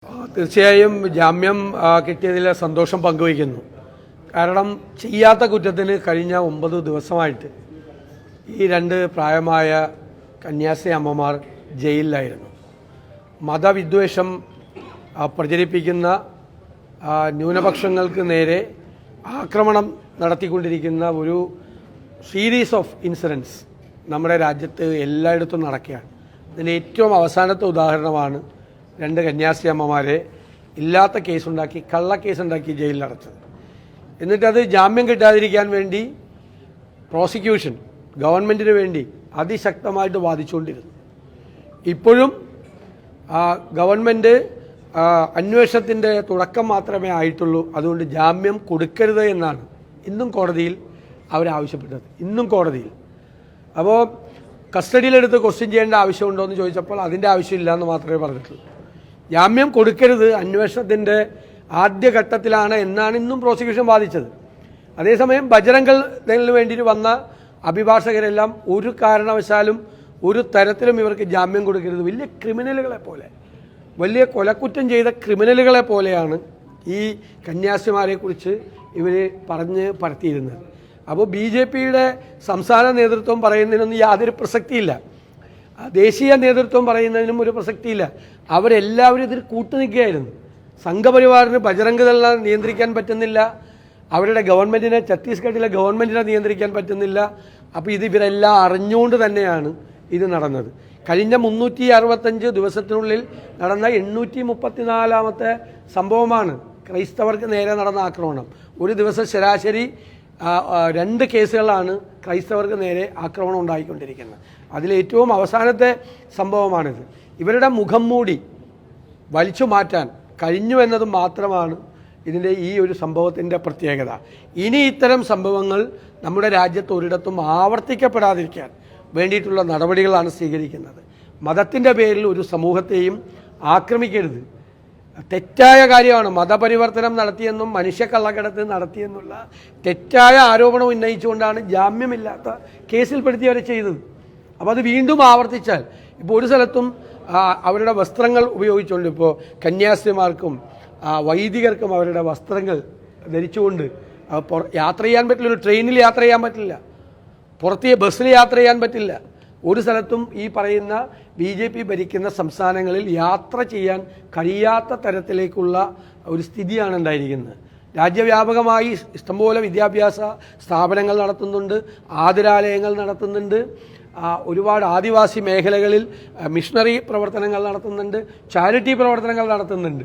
തീർച്ചയായും ജാമ്യം കിട്ടിയതിൽ സന്തോഷം പങ്കുവയ്ക്കുന്നു. കാരണം ചെയ്യാത്ത കുറ്റത്തിന് കഴിഞ്ഞ 9 ദിവസമായിട്ട് ഈ 2 പ്രായമായ കന്യാസ്ത്രീ അമ്മമാർ ജയിലിലായിരുന്നു. മതവിദ്വേഷം പ്രചരിപ്പിക്കുന്ന ന്യൂനപക്ഷങ്ങൾക്ക് നേരെ ആക്രമണം നടത്തിക്കൊണ്ടിരിക്കുന്ന ഒരു സീരീസ് ഓഫ് ഇൻസിഡൻസ് നമ്മുടെ രാജ്യത്ത് എല്ലായിടത്തും നടക്കുകയാണ്. ഇതിന് ഏറ്റവും അവസാനത്തെ ഉദാഹരണമാണ് 2 കന്യാസ്ത്രീ അമ്മമാരെ ഇല്ലാത്ത കേസുണ്ടാക്കി കള്ളക്കേസുണ്ടാക്കി ജയിലിലടച്ചത്. എന്നിട്ടത് ജാമ്യം കിട്ടാതിരിക്കാൻ വേണ്ടി പ്രോസിക്യൂഷൻ ഗവൺമെൻറ്റിന് വേണ്ടി അതിശക്തമായിട്ട് വാദിച്ചുകൊണ്ടിരുന്നു. ഇപ്പോഴും ഗവൺമെൻറ് അന്വേഷണത്തിൻ്റെ തുടക്കം മാത്രമേ ആയിട്ടുള്ളൂ. അതുകൊണ്ട് ജാമ്യം കൊടുക്കരുത് എന്നാണ് ഇന്നും കോടതിയിൽ അവരാവശ്യപ്പെട്ടത്. ഇന്നും കോടതിയിൽ അപ്പോൾ കസ്റ്റഡിയിലെടുത്ത് ക്വസ്റ്റ്യൻ ചെയ്യേണ്ട ആവശ്യമുണ്ടോ എന്ന് ചോദിച്ചപ്പോൾ അതിൻ്റെ ആവശ്യമില്ല എന്ന് മാത്രമേ പറഞ്ഞിട്ടുള്ളൂ. ജാമ്യം കൊടുക്കരുത്, അന്വേഷണത്തിൻ്റെ ആദ്യഘട്ടത്തിലാണ് എന്നാണ് ഇന്നും പ്രോസിക്യൂഷൻ വാദിച്ചത്. അതേസമയം ബജരംഗിന് വേണ്ടി വന്ന അഭിഭാഷകരെല്ലാം ഒരു കാരണവശാലും ഒരു തരത്തിലും ഇവർക്ക് ജാമ്യം കൊടുക്കരുത്, വലിയ ക്രിമിനലുകളെ പോലെ, വലിയ കൊലക്കുറ്റം ചെയ്ത ക്രിമിനലുകളെ പോലെയാണ് ഈ കന്യാസ്ത്രീമാരെക്കുറിച്ച് ഇവർ പറഞ്ഞ് പരത്തിയിരുന്നത്. അപ്പോൾ BJPയുടെ സംസ്ഥാന നേതൃത്വം പറയുന്നതിനൊന്നും യാതൊരു പ്രസക്തിയില്ല, ദേശീയ നേതൃത്വം പറയുന്നതിനും ഒരു പ്രസക്തിയില്ല. അവരെല്ലാവരും ഇതിൽ കൂട്ടുനിൽക്കുകയായിരുന്നു. സംഘപരിവാറിന് ബജരംഗദളിനെ നിയന്ത്രിക്കാൻ പറ്റുന്നില്ല, അവരുടെ ഗവൺമെൻറ്റിനെ, ഛത്തീസ്ഗഡിലെ ഗവൺമെൻറ്റിനെ നിയന്ത്രിക്കാൻ പറ്റുന്നില്ല. അപ്പോൾ ഇവരെല്ലാം അറിഞ്ഞുകൊണ്ട് തന്നെയാണ് ഇത് നടന്നത്. കഴിഞ്ഞ 365 ദിവസത്തിനുള്ളിൽ നടന്ന 834ാമത്തെ സംഭവമാണ് ക്രൈസ്തവർക്ക് നേരെ നടന്ന ആക്രമണം. ഒരു ദിവസം ശരാശരി 2 കേസുകളാണ് ക്രൈസ്തവർക്ക് നേരെ ആക്രമണം ഉണ്ടായിക്കൊണ്ടിരിക്കുന്നത്. അതിലേറ്റവും അവസാനത്തെ സംഭവമാണിത്. ഇവരുടെ മുഖം മൂടി വലിച്ചു മാറ്റാൻ കഴിഞ്ഞു എന്നത് മാത്രമാണ് ഇതിൻ്റെ ഈ ഒരു സംഭവത്തിൻ്റെ പ്രത്യേകത. ഇനി ഇത്തരം സംഭവങ്ങൾ നമ്മുടെ രാജ്യത്ത് ഒരിടത്തും ആവർത്തിക്കപ്പെടാതിരിക്കാൻ വേണ്ടിയിട്ടുള്ള നടപടികളാണ് സ്വീകരിക്കുന്നത്. മതത്തിൻ്റെ പേരിൽ ഒരു സമൂഹത്തെയും ആക്രമിക്കരുത്. തെറ്റായ കാര്യമാണ്. മതപരിവർത്തനം നടത്തിയെന്നും മനുഷ്യക്കള്ളക്കടത്ത് നടത്തിയെന്നുള്ള തെറ്റായ ആരോപണം ഉന്നയിച്ചുകൊണ്ടാണ് ജാമ്യമില്ലാത്ത കേസിൽപ്പെടുത്തിയവരെ ചെയ്തത്. അപ്പോൾ അത് വീണ്ടും ആവർത്തിച്ചാൽ, ഇപ്പോൾ ഒരു സ്ഥലത്തും അവരുടെ വസ്ത്രങ്ങൾ ഉപയോഗിച്ചുകൊണ്ട്, ഇപ്പോൾ കന്യാസ്ത്രീമാർക്കും വൈദികർക്കും അവരുടെ വസ്ത്രങ്ങൾ ധരിച്ചുകൊണ്ട് യാത്ര ചെയ്യാൻ പറ്റില്ല. ഒരു ട്രെയിനിൽ യാത്ര ചെയ്യാൻ പറ്റില്ല, പുറത്തെ ബസ്സിൽ യാത്ര ചെയ്യാൻ പറ്റില്ല. ഒരു സ്ഥലത്തും ഈ പറയുന്ന BJP ഭരിക്കുന്ന സംസ്ഥാനങ്ങളിൽ യാത്ര ചെയ്യാൻ കഴിയാത്ത തരത്തിലേക്കുള്ള ഒരു സ്ഥിതിയാണ് ഉണ്ടായിരിക്കുന്നത്. രാജ്യവ്യാപകമായി ഇഷ്ടംപോലെ വിദ്യാഭ്യാസ സ്ഥാപനങ്ങൾ നടത്തുന്നുണ്ട്, ആതുരാലയങ്ങൾ നടത്തുന്നുണ്ട്, ഒരുപാട് ആദിവാസി മേഖലകളിൽ മിഷണറി പ്രവർത്തനങ്ങൾ നടത്തുന്നുണ്ട്, ചാരിറ്റി പ്രവർത്തനങ്ങൾ നടത്തുന്നുണ്ട്.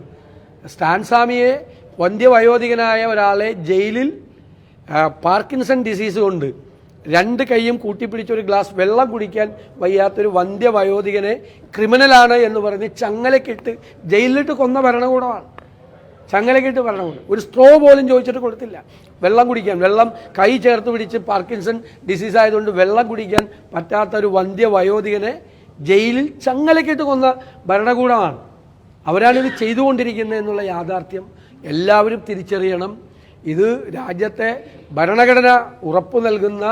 സ്റ്റാൻ സ്വാമിയെ, വന്ധ്യവയോധികനായ ഒരാളെ ജയിലിൽ പാർക്കിൻസൺ ഡിസീസ് കൊണ്ട് 2 കൈയും കൂട്ടിപ്പിടിച്ചൊരു ഗ്ലാസ് വെള്ളം കുടിക്കാൻ വയ്യാത്തൊരു വന്ധ്യവയോധികനെ ക്രിമിനലാണ് എന്ന് പറഞ്ഞ് ചങ്ങലക്കിട്ട് ജയിലിലിട്ട് കൊന്ന ഭരണകൂടമാണ്. ചങ്ങലക്കിട്ട് ഭരണകൂടം. ഒരു സ്ട്രോ പോലും ചോദിച്ചിട്ട് കൊടുത്തില്ല. വെള്ളം കുടിക്കാൻ, വെള്ളം കൈ ചേർത്ത് പിടിച്ച് പാർക്കിൻസൺ ഡിസീസ് ആയതുകൊണ്ട് വെള്ളം കുടിക്കാൻ പറ്റാത്തൊരു വന്ധ്യവയോധികനെ ജയിലിൽ ചങ്ങലക്കിട്ട് കൊന്ന ഭരണകൂടമാണ്. അവരാണിത് ചെയ്തുകൊണ്ടിരിക്കുന്നത് എന്നുള്ള യാഥാർത്ഥ്യം എല്ലാവരും തിരിച്ചറിയണം. ഇത് രാജ്യത്തെ ഭരണഘടന ഉറപ്പു നൽകുന്ന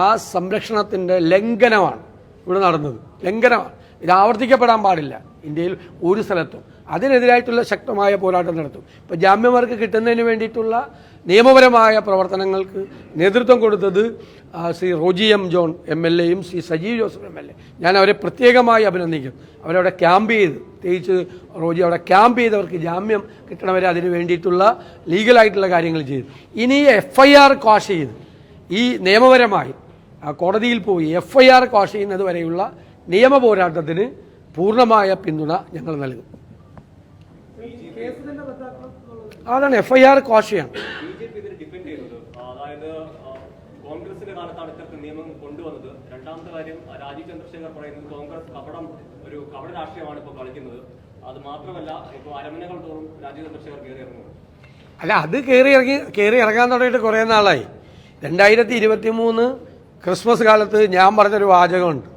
ആ സംരക്ഷണത്തിൻ്റെ ലംഘനമാണ് ഇവിടെ നടന്നത്. ലംഘനമാണ്. ഇത് ആവർത്തിക്കപ്പെടാൻ പാടില്ല ഇന്ത്യയിൽ ഒരു സ്ഥലത്തും. അതിനെതിരായിട്ടുള്ള ശക്തമായ പോരാട്ടം നടത്തും. ഇപ്പോൾ ജാമ്യമർക്ക് കിട്ടുന്നതിന് വേണ്ടിയിട്ടുള്ള നിയമപരമായ പ്രവർത്തനങ്ങൾക്ക് നേതൃത്വം കൊടുത്തത് ശ്രീ റോജി എം ജോൺ MLAയും ശ്രീ സജീവ് ജോസഫ് MLA. ഞാൻ അവരെ പ്രത്യേകമായി അഭിനന്ദിക്കും. അവരവിടെ ക്യാമ്പ് ചെയ്ത്, പ്രത്യേകിച്ച് റോജി അവിടെ ക്യാമ്പ് ചെയ്തവർക്ക് ജാമ്യം കിട്ടണവരെ അതിന് വേണ്ടിയിട്ടുള്ള ലീഗലായിട്ടുള്ള കാര്യങ്ങൾ ചെയ്തു. ഇനി FIR ക്വാഷ് ചെയ്ത് ഈ നിയമപരമായി കോടതിയിൽ പോയി FIR ക്വാഷ് ചെയ്യുന്നത് വരെയുള്ള നിയമ പോരാട്ടത്തിന് പൂർണ്ണമായ പിന്തുണ ഞങ്ങൾ നൽകും. അതാണ് FIR ക്വാഷ് ചെയ്യണം. കോൺഗ്രസിന്റെ കാലത്താണ് ഇത്തരത്തിൽ നിയമം കൊണ്ടുവന്നത്. രണ്ടാമത്തെ കാര്യം, രാജീവ് ചന്ദ്രശേഖർ പറയുന്നത് കോൺഗ്രസ് ഒരു കപട രാഷ്ട്രീയമാണ് ഇപ്പോൾ കളിക്കുന്നത്. അത് മാത്രമല്ല, ഇപ്പോൾ അരമനകൾ തോറും രാജീവ് ചന്ദ്രശേഖർ കയറി ഇറങ്ങുന്നത്. അല്ല, അത് കയറി ഇറങ്ങാൻ തുടങ്ങിയിട്ട് കുറേ നാളായി. 2023 ക്രിസ്മസ് കാലത്ത് ഞാൻ പറഞ്ഞൊരു വാചകമുണ്ട്.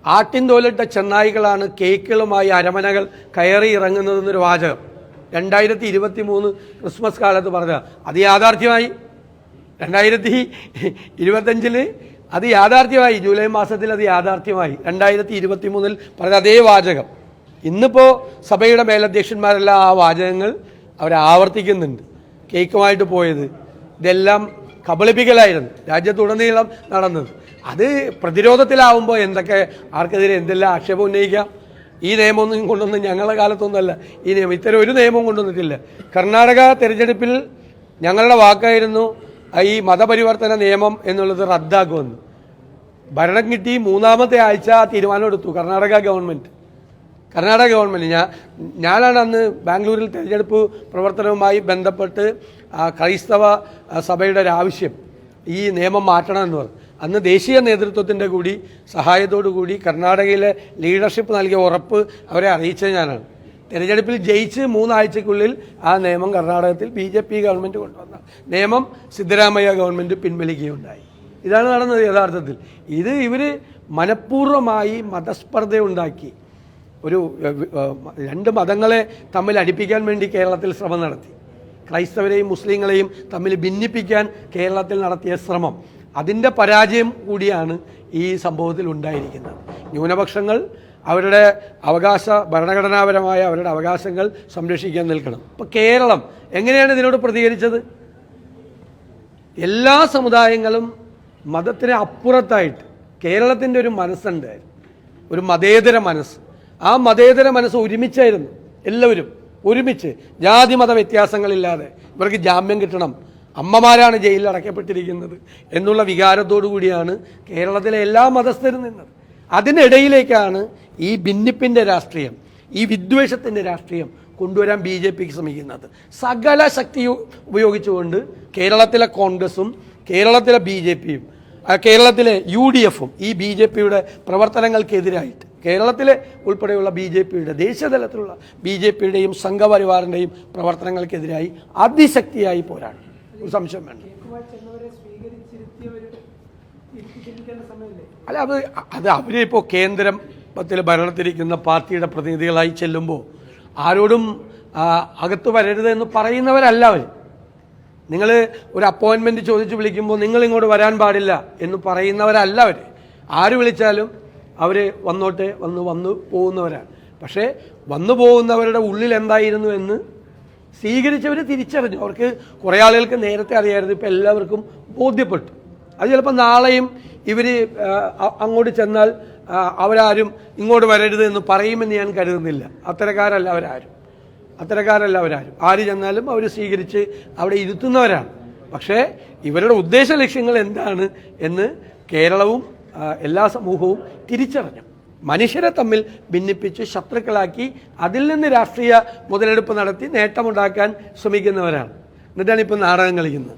ആട്ടിൻ തോലിട്ട ചെന്നായികളാണ് കേക്കുകളുമായി അരമനകൾ കയറി ഇറങ്ങുന്നതെന്നൊരു വാചകം 2023 ക്രിസ്മസ് കാലത്ത് പറഞ്ഞ. അത് യാഥാർത്ഥ്യമായി. 2025 അത് യാഥാർത്ഥ്യമായി. ജൂലൈ മാസത്തിൽ അത് യാഥാർത്ഥ്യമായി. 2023 പറഞ്ഞ അതേ വാചകം ഇന്നിപ്പോൾ സഭയുടെ മേലധ്യക്ഷന്മാരെല്ലാം ആ വാചകങ്ങൾ ആവർത്തിക്കുന്നുണ്ട്. കേക്കുമായിട്ട് പോയത് ഇതെല്ലാം കബളിപ്പിക്കലായിരുന്നു രാജ്യത്തുടനീളം നടന്നത്. അത് പ്രതിരോധത്തിലാവുമ്പോൾ ആർക്കെതിരെ എന്തെല്ലാം ആക്ഷേപം ഉന്നയിക്കാം. ഈ നിയമമൊന്നും കൊണ്ടൊന്നും ഞങ്ങളുടെ കാലത്തൊന്നുമല്ല ഈ നിയമം, ഇത്തരം ഒരു നിയമവും കൊണ്ടുവന്നിട്ടില്ല. കർണാടക തെരഞ്ഞെടുപ്പിൽ ഞങ്ങളുടെ വാക്കായിരുന്നു ഈ മതപരിവർത്തന നിയമം എന്നുള്ളത് റദ്ദാക്കുമെന്ന്. ഭരണം കിട്ടി 3-ാമത്തെ ആഴ്ച തീരുമാനം എടുത്തു കർണാടക ഗവൺമെൻറ്. ഞാനാണ് അന്ന് ബാംഗ്ലൂരിൽ തെരഞ്ഞെടുപ്പ് പ്രവർത്തനവുമായി ബന്ധപ്പെട്ട് ക്രൈസ്തവ സഭയുടെ ഒരു ആവശ്യം ഈ നിയമം മാറ്റണമെന്ന് പറഞ്ഞു. അന്ന് ദേശീയ നേതൃത്വത്തിൻ്റെ കൂടി സഹായത്തോടു കൂടി കർണാടകയിലെ ലീഡർഷിപ്പ് നൽകിയ ഉറപ്പ് അവരെ അറിയിച്ചത് ഞാനാണ്. തെരഞ്ഞെടുപ്പിൽ ജയിച്ച് 3 ആഴ്ചയ്ക്കുള്ളിൽ ആ നിയമം കർണാടകത്തിൽ BJP ഗവൺമെൻറ് കൊണ്ടുവന്ന നിയമം സിദ്ധരാമയ്യ ഗവൺമെൻറ് പിൻവലിക്കുകയുണ്ടായി. ഇതാണ് നടന്നത് യഥാർത്ഥത്തിൽ. ഇവർ മനഃപൂർവ്വമായി മതസ്പർദ്ധയുണ്ടാക്കി ഒരു 2 മതങ്ങളെ തമ്മിൽ അടുപ്പിക്കാൻ വേണ്ടി കേരളത്തിൽ ശ്രമം നടത്തി. ക്രൈസ്തവരെയും മുസ്ലിങ്ങളെയും തമ്മിൽ ഭിന്നിപ്പിക്കാൻ കേരളത്തിൽ നടത്തിയ ശ്രമം, അതിൻ്റെ പരാജയം കൂടിയാണ് ഈ സംഭവത്തിൽ ഉണ്ടായിരിക്കുന്നത്. ന്യൂനപക്ഷങ്ങൾ അവരുടെ ഭരണഘടനാപരമായ അവരുടെ അവകാശങ്ങൾ സംരക്ഷിക്കാൻ നിൽക്കണം. ഇപ്പോൾ കേരളം എങ്ങനെയാണ് ഇതിനോട് പ്രതികരിച്ചത്? എല്ലാ സമുദായങ്ങളും മതത്തിന് അപ്പുറത്തായിട്ട് കേരളത്തിൻ്റെ ഒരു മനസ്സുണ്ടായിരുന്നു, ഒരു മതേതര മനസ്സ്. ആ മതേതര മനസ്സ് ഒരുമിച്ചായിരുന്നു. എല്ലാവരും ഒരുമിച്ച് ജാതി മത വ്യത്യാസങ്ങളില്ലാതെ ഇവർക്ക് ജാമ്യം കിട്ടണം, അമ്മമാരാണ് ജയിലിൽ അടയ്ക്കപ്പെട്ടിരിക്കുന്നത് എന്നുള്ള വികാരത്തോടു കൂടിയാണ് കേരളത്തിലെ എല്ലാ മതസ്ഥരും നിന്നത്. അതിനിടയിലേക്കാണ് ഈ ഭിന്നിപ്പിൻ്റെ രാഷ്ട്രീയം, ഈ വിദ്വേഷത്തിൻ്റെ രാഷ്ട്രീയം കൊണ്ടുവരാൻ BJPക്ക് ശ്രമിക്കുന്നത്. സകല ശക്തി ഉപയോഗിച്ചുകൊണ്ട് കേരളത്തിലെ കോൺഗ്രസും കേരളത്തിലെ BJPയും കേരളത്തിലെ UDFും ഈ BJPയുടെ പ്രവർത്തനങ്ങൾക്കെതിരായിട്ട് കേരളത്തിലെ ഉൾപ്പെടെയുള്ള BJPയുടെ ദേശീയതലത്തിലുള്ള BJPയുടെയും സംഘപരിവാറിൻ്റെയും പ്രവർത്തനങ്ങൾക്കെതിരായി അതിശക്തിയായി പോരാടും. ഒരു സംശയം വേണ്ട. അല്ല, അത് അവരിപ്പോൾ കേന്ദ്രത്തിൽ ഭരണത്തിരിക്കുന്ന പാർട്ടിയുടെ പ്രതിനിധികളായി ചെല്ലുമ്പോൾ ആരോടും അകത്ത് വരരുത് എന്ന് പറയുന്നവരല്ല അവർ. നിങ്ങൾ ഒരു അപ്പോയിൻമെൻറ്റ് ചോദിച്ച് വിളിക്കുമ്പോൾ നിങ്ങൾ ഇങ്ങോട്ട് വരാൻ പാടില്ല എന്ന് പറയുന്നവരല്ല അവർ. ആര് വിളിച്ചാലും അവർ വന്നോട്ടെ വന്നു പോകുന്നവരാണ്. പക്ഷേ വന്നു പോകുന്നവരുടെ ഉള്ളിൽ എന്തായിരുന്നു എന്ന് സ്വീകരിച്ചവർ തിരിച്ചറിഞ്ഞു. അവർക്ക് കുറേ ആളുകൾക്ക് നേരത്തെ അറിയായിരുന്നു, ഇപ്പോൾ എല്ലാവർക്കും ബോധ്യപ്പെട്ടു. അത് ചിലപ്പോൾ നാളെയും ഇവർ അങ്ങോട്ട് ചെന്നാൽ അവരാരും ഇങ്ങോട്ട് വരരുത് എന്ന് പറയുമെന്ന് ഞാൻ കരുതുന്നില്ല. അത്തരക്കാരല്ല അവരാരും. ആര് ചെന്നാലും അവർ സ്വീകരിച്ച് അവിടെ ഇരുത്തുന്നവരാണ്. പക്ഷേ ഇവരുടെ ഉദ്ദേശ ലക്ഷ്യങ്ങൾ എന്താണ് എന്ന് കേരളവും എല്ലാ സമൂഹവും തിരിച്ചറിഞ്ഞു. മനുഷ്യരെ തമ്മിൽ ഭിന്നിപ്പിച്ച് ശത്രുക്കളാക്കി അതിൽ നിന്ന് രാഷ്ട്രീയ മുതലെടുപ്പ് നടത്തി നേട്ടമുണ്ടാക്കാൻ ശ്രമിക്കുന്നവരാണ്. എന്നിട്ടാണ് ഇപ്പോൾ നാടകം കളിക്കുന്നത്.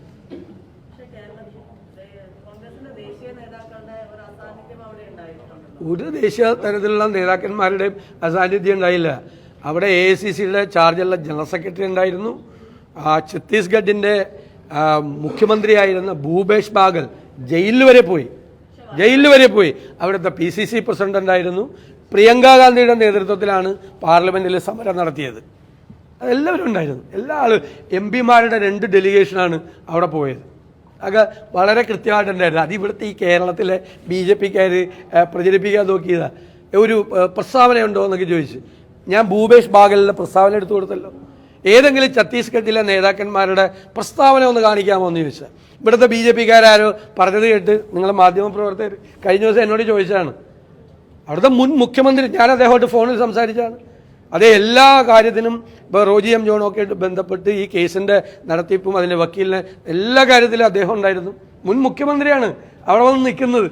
ഒരു ദേശീയ തലത്തിലുള്ള നേതാക്കന്മാരുടെയും അസാന്നിധ്യം ഉണ്ടായില്ല. അവിടെ AICCയുടെ ചാർജുള്ള ജനറൽ സെക്രട്ടറി ഉണ്ടായിരുന്നു. ഛത്തീസ്ഗഡിൻ്റെ മുഖ്യമന്ത്രിയായിരുന്ന ഭൂപേഷ് ബാഗൽ ജയിലിൽ വരെ പോയി. അവിടുത്തെ PCC പ്രസിഡന്റ് ഉണ്ടായിരുന്നു. പ്രിയങ്ക ഗാന്ധിയുടെ നേതൃത്വത്തിലാണ് പാർലമെന്റിൽ സമരം നടത്തിയത്. അതെല്ലാവരും ഉണ്ടായിരുന്നു. എല്ലാ ആളും MP-മാരുടെ 2 ഡെലിഗേഷനാണ് അവിടെ പോയത്. അതൊക്കെ വളരെ കൃത്യമായിട്ടുണ്ടായിരുന്നു. അത് ഇവിടുത്തെ ഈ കേരളത്തിലെ BJPക്കാർ പ്രചരിപ്പിക്കാൻ നോക്കിയതാണ്. ഒരു പ്രസ്താവനയുണ്ടോ എന്നൊക്കെ ചോദിച്ച് ഞാൻ ഭൂപേഷ് ബാഗലിൻ്റെ പ്രസ്താവന എടുത്തു കൊടുത്തല്ലോ. ഏതെങ്കിലും ഛത്തീസ്ഗഡിലെ നേതാക്കന്മാരുടെ പ്രസ്താവന ഒന്ന് കാണിക്കാമോ എന്ന് ചോദിച്ചാൽ ഇവിടുത്തെ BJPക്കാരോ പറഞ്ഞത് കേട്ട് നിങ്ങൾ മാധ്യമപ്രവർത്തകർ കഴിഞ്ഞ ദിവസം എന്നോട് ചോദിച്ചതാണ്. അവിടുത്തെ മുൻ മുഖ്യമന്ത്രി, ഞാൻ അദ്ദേഹമായിട്ട് ഫോണിൽ സംസാരിച്ചാണ്. അതേ എല്ലാ കാര്യത്തിനും ഇപ്പോൾ റോജി M. ജോണൊക്കെ ആയിട്ട് ബന്ധപ്പെട്ട് ഈ കേസിൻ്റെ നടത്തിപ്പും അതിൻ്റെ വക്കീലിനെ എല്ലാ കാര്യത്തിലും അദ്ദേഹം ഉണ്ടായിരുന്നു. മുൻ മുഖ്യമന്ത്രിയാണ് അവിടെ വന്ന് നിൽക്കുന്നത്.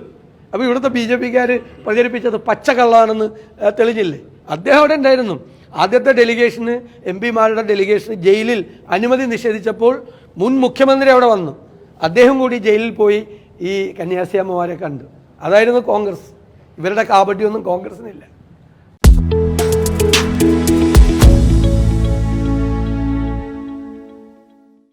അപ്പോൾ ഇവിടുത്തെ BJPക്കാർ പ്രചരിപ്പിച്ചത് പച്ചക്കള്ളാണെന്ന് തെളിഞ്ഞില്ലേ? അദ്ദേഹം അവിടെ ഉണ്ടായിരുന്നു. ആദ്യത്തെ ഡെലിഗേഷന് MP-മാരുടെ ഡെലിഗേഷന് ജയിലിൽ അനുമതി നിഷേധിച്ചപ്പോൾ മുൻ മുഖ്യമന്ത്രി അവിടെ വന്നു. അദ്ദേഹം കൂടി ജയിലിൽ പോയി ഈ കന്യാസ്ത്രീ അമ്മമാരെ കണ്ടു. അതായിരുന്നു കോൺഗ്രസ്. ഇവരുടെ കാപട്യമൊന്നും കോൺഗ്രസിനില്ല.